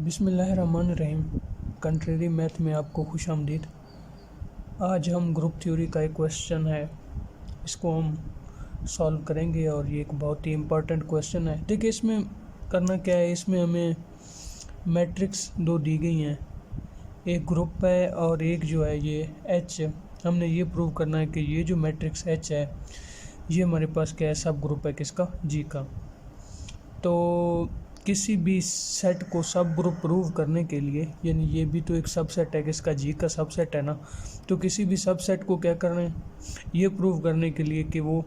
बिस्मिल्लाहिर्रहमानिर्रहीम। Contrary math में आपको खुशामदीद। आज हम ग्रुप थ्योरी का एक क्वेश्चन है, इसको हम सॉल्व करेंगे और ये एक बहुत ही इम्पोर्टेंट क्वेश्चन है। देखिए इसमें करना क्या है, इसमें हमें मैट्रिक्स दो दी गई हैं, एक ग्रुप है और एक जो है ये एच। हमने ये प्रूव करना है कि ये जो मैट्रिक्स एच है ये हमारे पास क्या है, सब ग्रुप है किसका, जी का। तो किसी भी सेट को सब ग्रुप प्रूव करने के लिए, यानी ये भी तो एक सबसेट है किसका, जी का सबसेट है ना। तो किसी भी सबसेट को क्या करना है, ये प्रूव करने के लिए कि वो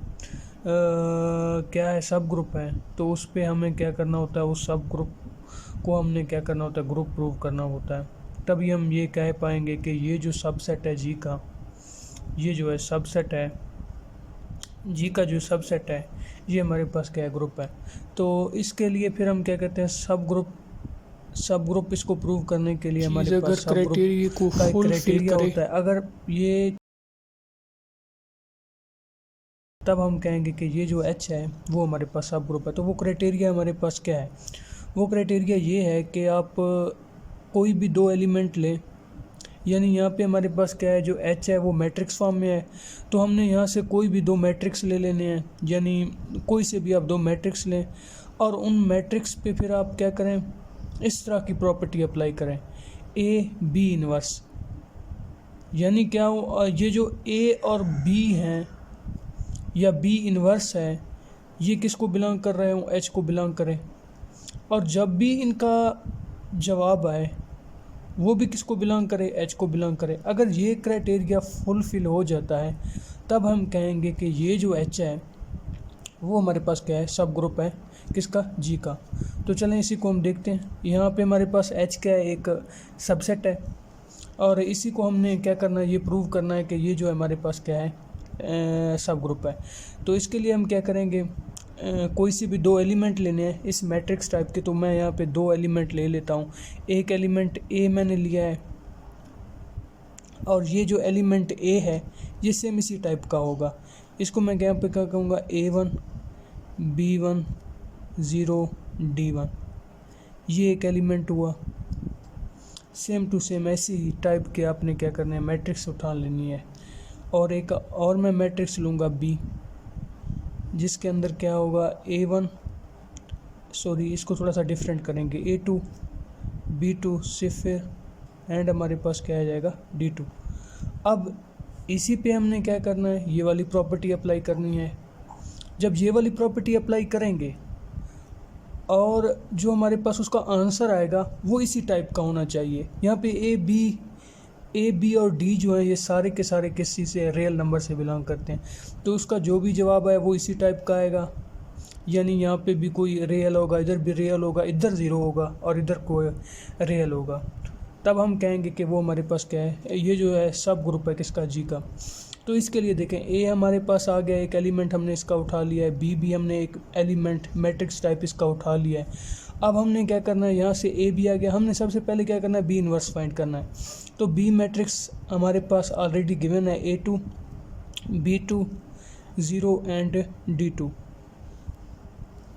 क्या है, सब ग्रुप है, तो उस पे हमें क्या करना होता है, उस सब ग्रुप को हमने क्या करना होता है, ग्रुप प्रूव करना होता है। तभी हम ये कह पाएंगे कि ये जो सबसेट है जी का, ये जो है सबसेट है जी का, जो सबसेट है ये हमारे पास क्या है, ग्रुप है। तो इसके लिए फिर हम क्या कहते हैं, सब ग्रुप इसको प्रूव करने के लिए हमारे पास सब ग्रुप का एक क्राइटेरिया होता है। अगर ये, तब हम कहेंगे कि ये जो एच है वो हमारे पास सब ग्रुप है। तो वो क्राइटेरिया हमारे पास क्या है, वो क्राइटेरिया ये है कि आप कोई भी दो एलिमेंट लें, यानी यहाँ पे हमारे पास क्या है, जो एच है वो मैट्रिक्स फॉर्म में है, तो हमने यहाँ से कोई भी दो मैट्रिक्स ले लेने हैं, यानी कोई से भी आप दो मैट्रिक्स लें और उन मैट्रिक्स पे फिर आप क्या करें, इस तरह की प्रॉपर्टी अप्लाई करें, ए बी इनवर्स। यानी क्या हो, ये जो ए और बी हैं या बी इनवर्स है, ये किसको बिलोंग कर रहे हो, एच को बिलोंग करें। और जब भी इनका जवाब आए वो भी किसको बिलोंग करे, एच को बिलोंग करे। अगर ये क्राइटेरिया फुलफिल हो जाता है तब हम कहेंगे कि ये जो एच है वो हमारे पास क्या है, सब ग्रुप है किसका, जी का। तो चलें इसी को हम देखते हैं। यहाँ पे हमारे पास एच क्या है, एक सबसेट है और इसी को हमने क्या करना है, ये प्रूव करना है कि ये जो हमारे पास क्या है, सब ग्रुप है। तो इसके लिए हम क्या करेंगे, कोई सी भी दो एलिमेंट लेने हैं इस मैट्रिक्स टाइप के। तो मैं यहाँ पे दो एलिमेंट ले लेता हूँ, एक एलिमेंट ए मैंने लिया है और ये जो एलिमेंट ए है ये सेम इसी टाइप का होगा। इसको मैं यहाँ पे क्या कहूँगा, A1 B1 0 D1। ये एक एलिमेंट हुआ, सेम टू सेम ऐसी ही टाइप के आपने क्या करना है, मैट्रिक्स उठा लेनी है। और एक और मैं मैट्रिक्स लूँगा B, जिसके अंदर क्या होगा, इसको थोड़ा सा डिफरेंट करेंगे, A2 B2 सिफर एंड हमारे पास क्या आ जाएगा, D2। अब इसी पे हमने क्या करना है, ये वाली प्रॉपर्टी अप्लाई करनी है। जब ये वाली प्रॉपर्टी अप्लाई करेंगे और जो हमारे पास उसका आंसर आएगा वो इसी टाइप का होना चाहिए। यहाँ पे ए बी और डी जो है ये सारे के सारे किसी से रियल नंबर से बिलोंग करते हैं, तो उसका जो भी जवाब है वो इसी टाइप का आएगा। यानी यहाँ पे भी कोई रियल होगा, इधर भी रियल होगा, इधर ज़ीरो होगा और इधर कोई रियल होगा। तब हम कहेंगे कि वो हमारे पास क्या है, ये जो है सब ग्रुप है किसका, जी का। तो इसके लिए देखें, ए हमारे पास आ गया, एक एलिमेंट हमने इसका उठा लिया है, बी भी हमने एक एलिमेंट मैट्रिक्स टाइप इसका उठा लिया है। अब हमने क्या करना है, यहाँ से ए भी आ गया, हमने सबसे पहले क्या करना है, बी इनवर्स फाइंड करना है। तो बी मैट्रिक्स हमारे पास ऑलरेडी गिवन है, A2 B2 0 एंड D2।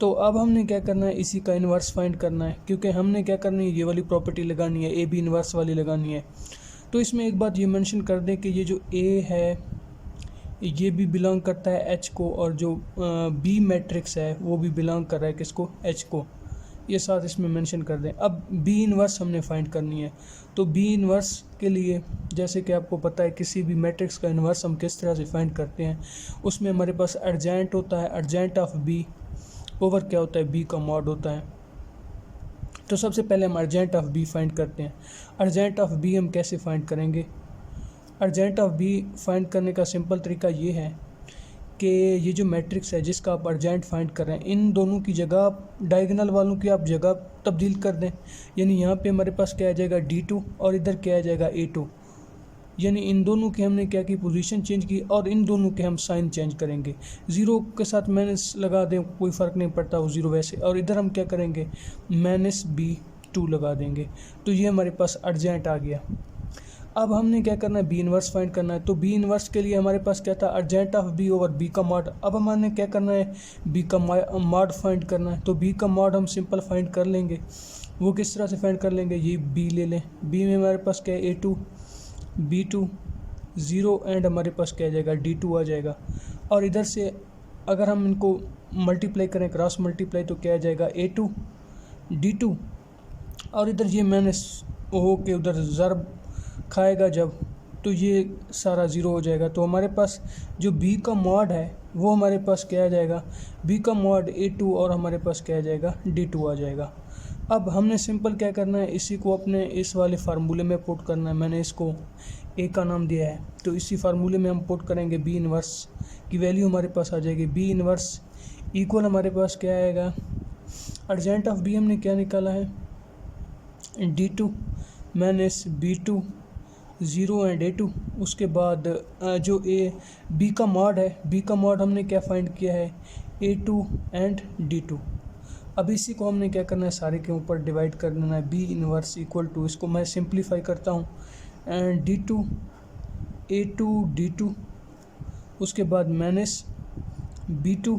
तो अब हमने क्या करना है, इसी का इन्वर्स फाइंड करना है, क्योंकि हमने क्या करनी है, ये वाली प्रॉपर्टी लगानी है, ए बी इन्वर्स वाली लगानी है। तो इसमें एक बात ये मेंशन कर दें कि ये जो ए है ये भी बिलोंग करता है एच को, और जो बी मैट्रिक्स है वो भी बिलोंग कर रहा है किसको, एच को। ये साथ इसमें मेंशन कर दें। अब बी इन्वर्स हमने फाइंड करनी है। तो बी इन्वर्स के लिए, जैसे कि आपको पता है, किसी भी मैट्रिक्स का इन्वर्स हम किस तरह से फाइंड करते हैं, उसमें हमारे पास अर्जेंट होता है, अर्जेंट ऑफ बी ओवर क्या होता है, बी का मॉड होता है। तो सबसे पहले हम अर्जेंट ऑफ बी फाइंड करते हैं। अर्जेंट ऑफ बी हम कैसे फाइंड करेंगे, अर्जेंट ऑफ बी फाइंड करने का सिंपल तरीका ये है कि ये जो मैट्रिक्स है जिसका आप अर्जेंट फाइंड कर रहे हैं, इन दोनों की जगह, डायगोनल वालों की आप जगह तब्दील कर दें। यानी यहाँ पे हमारे पास क्या आ जाएगा, D2 और इधर क्या आ जाएगा, A2। यानी इन दोनों की हमने क्या की, पोजीशन चेंज की, और इन दोनों के हम साइन चेंज करेंगे। ज़ीरो के साथ माइनस लगा दें, कोई फ़र्क नहीं पड़ता, वो ज़ीरो वैसे। और इधर हम क्या करेंगे, -B2 लगा देंगे। तो ये हमारे पास अर्जेंट आ गया। अब हमने क्या करना है, बी इनवर्स फाइंड करना है। तो बी इनवर्स के लिए हमारे पास क्या था, argument of b over b का मॉड। अब हमारे क्या करना है, बी का मॉड फाइंड करना है। तो बी का मॉड हम सिंपल फाइंड कर लेंगे। वो किस तरह से फाइंड कर लेंगे, ये बी ले लें। बी में हमारे पास क्या है, A2 B2 0 एंड हमारे पास क्या आ जाएगा, D2 आ जाएगा। और इधर से अगर हम इनको मल्टीप्लाई करें, क्रॉस मल्टीप्लाई, तो क्या आ जाएगा, A2 D2। और इधर ये मैंने हो के उधर ज़रब खाएगा जब, तो ये सारा ज़ीरो हो जाएगा। तो हमारे पास जो बी का मॉड है वो हमारे पास क्या आ जाएगा, बी का मॉड A2 और हमारे पास क्या आ जाएगा, D2 आ जाएगा। अब हमने सिंपल क्या करना है, इसी को अपने इस वाले फार्मूले में पुट करना है। मैंने इसको ए का नाम दिया है, तो इसी फार्मूले में हम पुट करेंगे। बी इनवर्स की वैल्यू हमारे पास आ जाएगी, बी इनवर्स इक्वल हमारे पास क्या आएगा, अर्जेंट ऑफ बी हमने क्या निकाला है, D2 minus B2 0 and A2। उसके बाद जो ए बी का मॉड है, बी का मॉड हमने क्या फाइंड किया है, A2 एंड D2। अब इसी को हमने क्या करना है, सारे के ऊपर डिवाइड कर देना है। बी इनवर्स इक्वल टू, इसको मैं सिंप्लीफाई करता हूँ, एंड D2 A2 D2, उसके बाद माइनस B2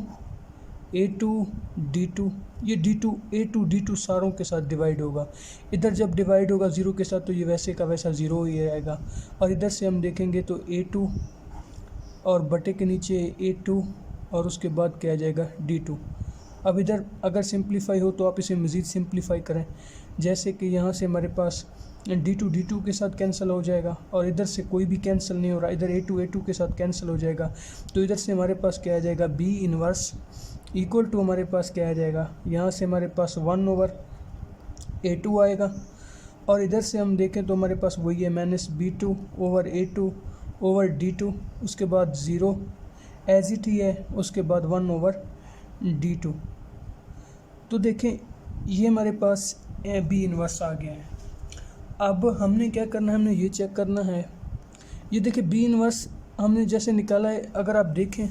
A2 D2। ये D2 A2 D2 सारों के साथ डिवाइड होगा। इधर जब डिवाइड होगा ज़ीरो के साथ, तो ये वैसे का वैसा ज़ीरो ही आएगा। और इधर से हम देखेंगे तो A2 और बटे के नीचे A2 और उसके बाद क्या आ जाएगा, D2। अब इधर अगर सिंप्लीफाई हो तो आप इसे मज़ीद सिंप्लीफाई करें, जैसे कि यहाँ से हमारे पास D2 के साथ कैंसिल हो जाएगा, और इधर से कोई भी कैंसिल नहीं हो रहा, इधर A2 के साथ कैंसिल हो जाएगा। तो इधर से हमारे पास क्या आ जाएगा, बी इनवर्स इक्वल टू हमारे पास क्या आ जाएगा, यहाँ से हमारे पास 1 ओवर A2 आएगा। और इधर से हम देखें तो हमारे पास वही है, minus B2 over A2 over D2, उसके बाद 0 एज इट ही है, उसके बाद 1 ओवर D2। तो देखें ये हमारे पास बी इनवर्स आ गया है। अब हमने क्या करना है, हमने ये चेक करना है, ये देखिए बी इनवर्स हमने जैसे निकाला है, अगर आप देखें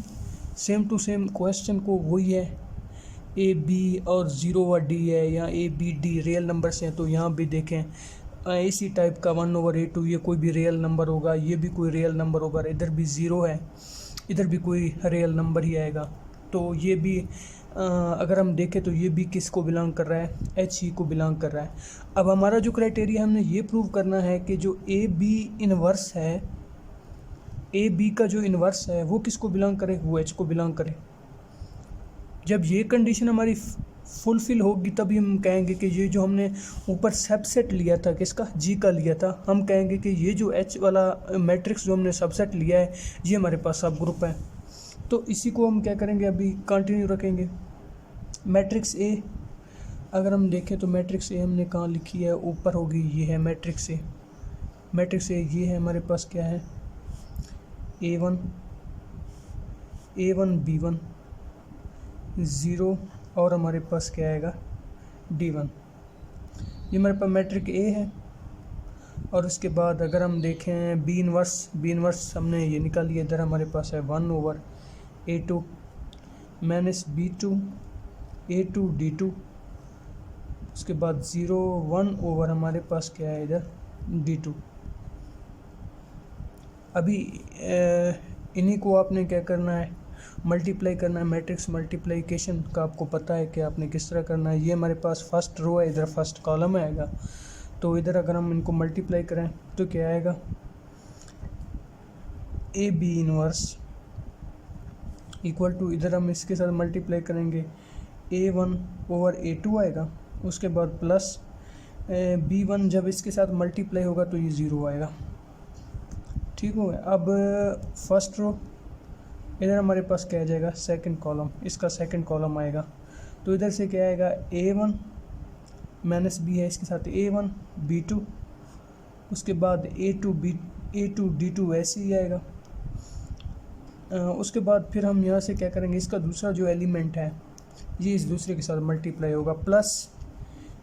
सेम टू सेम क्वेश्चन को वही है, ए बी और 0 व डी है, या a b d real numbers हैं। तो यहाँ भी देखें इसी टाइप का 1 ओवर A2, ये कोई भी रियल नंबर होगा, ये भी कोई रियल नंबर होगा, इधर भी 0 है, इधर भी कोई रियल नंबर ही आएगा। तो ये भी अगर हम देखें तो ये भी किस को बिलोंग कर रहा है, HE को बिलोंग कर रहा है। अब हमारा जो क्राइटेरिया हमने ये प्रूव करना है कि जो ए बी इनवर्स है, ए बी का जो इन्वर्स है वो किसको बिलोंग करे, वो H को बिलोंग करे। जब ये कंडीशन हमारी फुलफिल होगी तभी हम कहेंगे कि ये जो हमने ऊपर सबसेट लिया था, किसका, G का लिया था, हम कहेंगे कि ये जो H वाला मैट्रिक्स जो हमने सबसेट लिया है ये हमारे पास सब ग्रुप है। तो इसी को हम क्या करेंगे, अभी कंटिन्यू रखेंगे। मैट्रिक्स A अगर हम देखें तो मैट्रिक्स A हमने कहाँ लिखी है, ऊपर होगी, ये है मैट्रिक्स A। मैट्रिक्स A ये है हमारे पास, क्या है, A1 B1 0 और हमारे पास क्या आएगा, D1। ये हमारे पास मैट्रिक A है। और उसके बाद अगर हम देखें बी इनवर्स हमने ये निकाल लिया, इधर हमारे पास है 1 over A2 minus B2 A2 D2, उसके बाद 0 1 ओवर हमारे पास क्या है इधर D2। अभी इन्हीं को आपने क्या करना है, मल्टीप्लाई करना है। मैट्रिक्स मल्टीप्लिकेशन का आपको पता है कि आपने किस तरह करना है। ये हमारे पास फर्स्ट रो है, इधर फर्स्ट कॉलम आएगा। तो इधर अगर हम इनको मल्टीप्लाई करें तो क्या आएगा, a b inverse equal to, इधर हम इसके साथ मल्टीप्लाई करेंगे A1 ओवर A2 आएगा, उसके बाद प्लस B1 जब इसके साथ मल्टीप्लाई होगा तो ये 0 आएगा। ठीक हो गया। अब फर्स्ट रो, इधर हमारे पास क्या आ जाएगा, सेकंड कॉलम, इसका सेकंड कॉलम आएगा। तो इधर से क्या आएगा, A1 माइनस B है, इसके साथ A1 B2, उसके बाद A2 D2 ऐसे ही आएगा। उसके बाद फिर हम यहाँ से क्या करेंगे, इसका दूसरा जो एलिमेंट है ये इस दूसरे के साथ मल्टीप्लाई होगा, प्लस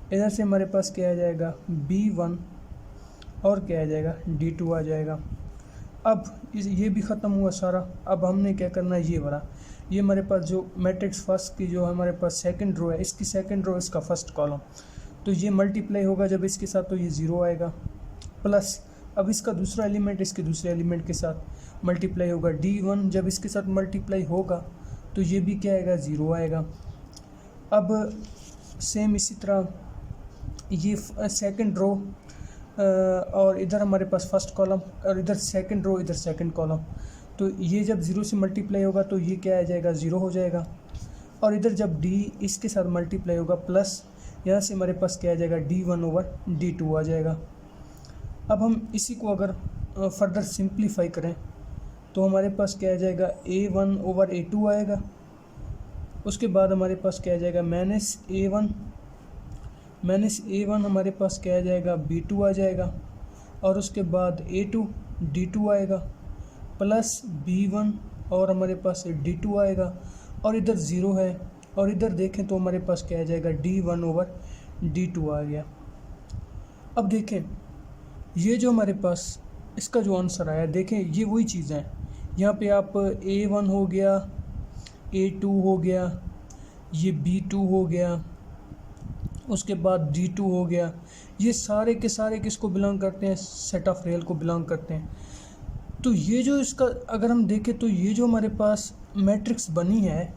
इधर से हमारे पास क्या आ जाएगा, B1 और क्या आ जाएगा, D2 आ जाएगा। अब ये भी ख़त्म हुआ सारा। अब हमने क्या करना है, ये वाला, ये हमारे पास जो मैट्रिक्स फर्स्ट की जो हमारे पास सेकंड रो है, इसकी सेकंड रो, इसका फर्स्ट कॉलम, तो ये मल्टीप्लाई होगा जब इसके साथ तो ये 0 आएगा, प्लस अब इसका दूसरा एलिमेंट इसके दूसरे एलिमेंट के साथ मल्टीप्लाई होगा, D1 जब इसके साथ मल्टीप्लाई होगा तो ये भी क्या आएगा, 0 आएगा। अब सेम इसी तरह ये सेकंड रो और इधर हमारे पास फर्स्ट कॉलम और इधर सेकंड रो इधर सेकंड कॉलम, तो ये जब 0 से मल्टीप्लाई होगा तो ये क्या आ जाएगा, 0 हो जाएगा। और इधर जब D इसके साथ मल्टीप्लाई होगा प्लस यहाँ से हमारे पास क्या आ जाएगा, D1/D2 आ जाएगा। अब हम इसी को अगर फर्दर सिंप्लीफाई करें तो हमारे पास क्या आ जाएगा, A1/A2 आएगा। उसके बाद हमारे पास क्या आ जाएगा, -A1 हमारे पास क्या आ जाएगा, B2 आ जाएगा। और उसके बाद A2/D2 आएगा प्लस B1 और हमारे पास D2 आएगा। और इधर 0 है और इधर देखें तो हमारे पास क्या आ जाएगा, D1/D2 आ गया। अब देखें ये जो हमारे पास इसका जो आंसर आया, देखें ये वही चीज़ें हैं। यहाँ पे आप A1 हो गया, A2 हो गया, ये B2 हो गया, उसके बाद D2 हो गया, ये सारे के सारे किसको बिलोंग करते हैं, सेट ऑफ रियल को बिलोंग करते हैं। तो ये जो इसका अगर हम देखें तो ये जो हमारे पास मैट्रिक्स बनी है,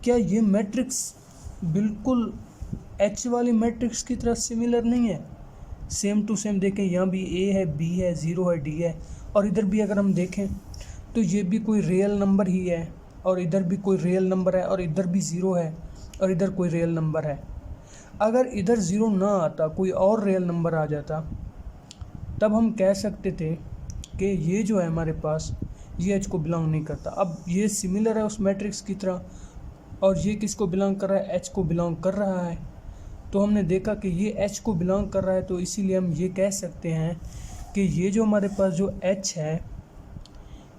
क्या ये मैट्रिक्स बिल्कुल H वाली मैट्रिक्स की तरह सिमिलर नहीं है, सेम टू सेम। देखें यहाँ भी A है, B है, 0 है, D है, और इधर भी अगर हम देखें तो ये भी कोई रियल नंबर ही है और इधर भी कोई रियल नंबर है और इधर भी 0 है और इधर कोई रियल नंबर है। अगर इधर 0 ना आता, कोई और रियल नंबर आ जाता, तब हम कह सकते थे कि ये जो है हमारे पास ये H को बिलोंग नहीं करता। अब ये सिमिलर है उस मैट्रिक्स की तरह और ये किसको बिलोंग कर रहा है, H को बिलोंग कर रहा है। तो हमने देखा कि ये H को बिलोंग कर रहा है, तो इसीलिए हम ये कह सकते हैं कि ये जो हमारे पास जो H है,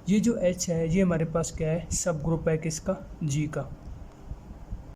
ये जो H है ये हमारे पास क्या है, सब ग्रुप है किसका, G का।